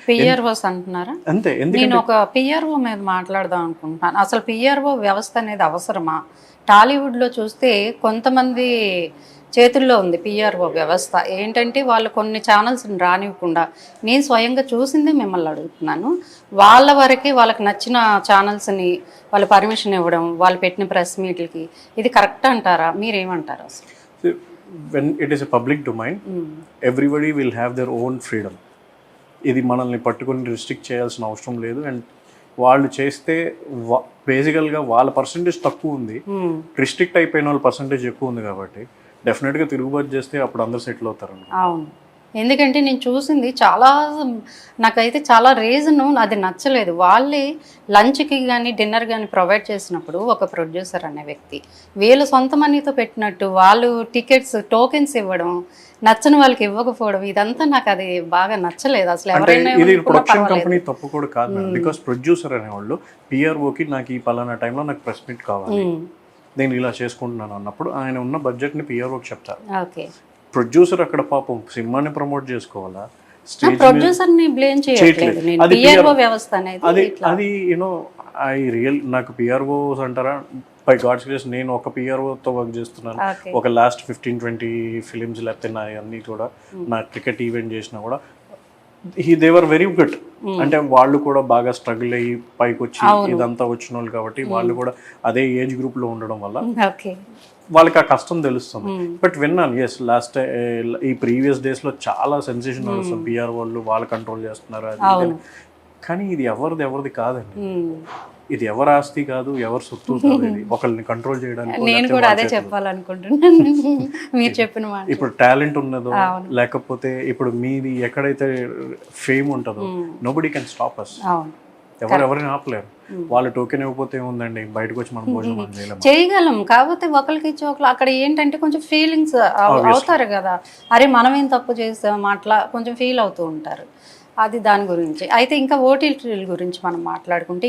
PROs అంటున్నారా? అంతే. నేను ఎందుకంటే ఒక పిఆర్ఓ మీద మాట్లాడదాం అనుకుంటున్నాను. అసలు పిఆర్ఓ వ్యవస్థ అనేది అవసరమా? టాలీవుడ్లో చూస్తే కొంతమంది చేతుల్లో ఉంది పిఆర్ఓ వ్యవస్థ. ఏంటంటే వాళ్ళు కొన్ని ఛానల్స్ని రానివ్వకుండా, నేను స్వయంగా చూసిందే మిమ్మల్ని అడుగుతున్నాను. వాళ్ళ వరకే వాళ్ళకి నచ్చిన ఛానల్స్ని వాళ్ళు పర్మిషన్ ఇవ్వడం, వాళ్ళు పెట్టిన ప్రెస్ మీట్లకి, ఇది కరెక్ట్ అంటారా? మీరేమంటారు అసలు? When it is a public domain, everybody will have their own freedom. ఇది మనల్ని పట్టుకొని రిస్ట్రిక్ట్ చేయాల్సిన అవసరం లేదు. అండ్ వాళ్ళు చేస్తే బేసికల్గా వాళ్ళ పర్సంటేజ్ తక్కువ ఉంది, రిస్ట్రిక్ట్ అయిపోయిన వాళ్ళ పర్సంటేజ్ ఎక్కువ ఉంది కాబట్టి డెఫినెట్గా తిరుగుబాటు చేస్తే అప్పుడు అందరూ సెటిల్ అవుతారు. అవును. ఎందుకంటే నేను చూసింది చాలా, నాకైతే చాలా రీజను అది నచ్చలేదు. వాళ్ళే లంచ్కి కానీ డిన్నర్ కానీ ప్రొవైడ్ చేసినప్పుడు ఒక ప్రొడ్యూసర్ అనే వ్యక్తి వీళ్ళు సొంత మనీతో పెట్టినట్టు వాళ్ళు టికెట్స్ టోకెన్స్ ఇవ్వడం, నచ్చని వాళ్ళకి ఇవ్వకపోవడం, ఇదంతా నాకు అది బాగా నచ్చలేదు అసలు. ఎవరైనా ఇది ప్రొడక్షన్ కంపెనీ తప్పు కూడా కాదు, బికాస్ ప్రొడ్యూసర్ అనేవాళ్ళు పిఆర్ఓకి నాకు ఈ పలానా టైంలో నాకు ప్రెస్ మీట్ కావాలి, నేను ఇలా చేసుకుంటున్నాను అన్నప్పుడు ఆయన ఉన్న బడ్జెట్ని పిఆర్ఓకి చెప్తారు. ఓకే. ప్రొడ్యూసర్ అక్కడ పాపం సినిమాని ప్రమోట్ చేసుకోవాలా, ప్రొడ్యూసర్ ని బ్లేమ్ చేయట్లేదు నేను. పిఆర్ఓ వ్యవస్థ అనేది అది యూనో ఐ రియల్ నాకు పిఆర్ఓస్ అంటారా, బై గాడ్స్ గ్రేస్ నేను ఒక పిఆర్ఓతో వర్క్ చేస్తున్నాను. ఒక లాస్ట్ 15-20 ఫిలిమ్స్ లేకపోతే నా అన్నీ కూడా నా క్రికెట్ ఈవెంట్ చేసినా కూడా దేవర్ వెరీ గుడ్. అంటే వాళ్ళు కూడా బాగా స్ట్రగుల్ అయ్యి పైకి వచ్చి ఇదంతా వచ్చిన వాళ్ళు కాబట్టి వాళ్ళు కూడా అదే ఏజ్ గ్రూప్ లో ఉండడం వల్ల వాళ్ళకి ఆ కష్టం తెలుస్తుంది. బట్ విన్నాను, ఎస్ లాస్ట్ ఈ ప్రీవియస్ డేస్ లో చాలా సెన్సేషన్ వస్తుంది, పిఆర్ వాళ్ళు కంట్రోల్ చేస్తున్నారు అది. కానీ ఇది ఎవరిది కాదండి, ఇది ఎవరి ఆస్తి కాదు, ఎవరి సొత్తు కాదు, ఇది ఒకరిని కంట్రోల్ చేయడానికి. నేను కూడా అదే చెప్పాలనుకుంటున్నాను మీరు చెప్పిన మాట. ఇప్పుడు టాలెంట్ ఉన్నదో లేకపోతే ఇప్పుడు మీది ఎక్కడైతే ఫేమ్ ఉంటుందో నోబడీ కెన్ స్టాప్ అస్. ఎవరిని ఆపలేరు. వాళ్ళు టోకెన్ ఇవ్వకపోతే ఏముందండి, బయటకు వచ్చి మనం భోజనం చేయగలం. కాకపోతే ఒకరికి ఇచ్చి ఒకరు అక్కడ ఏంటంటే కొంచెం ఫీలింగ్స్ అవుతారు కదా, అరే మనం ఏం తప్పు చేస్తాం అట్లా కొంచెం ఫీల్ అవుతూ ఉంటారు. అది దాని గురించి. అయితే ఇంకా ఓటీటీల గురించి మనం మాట్లాడుకుంటే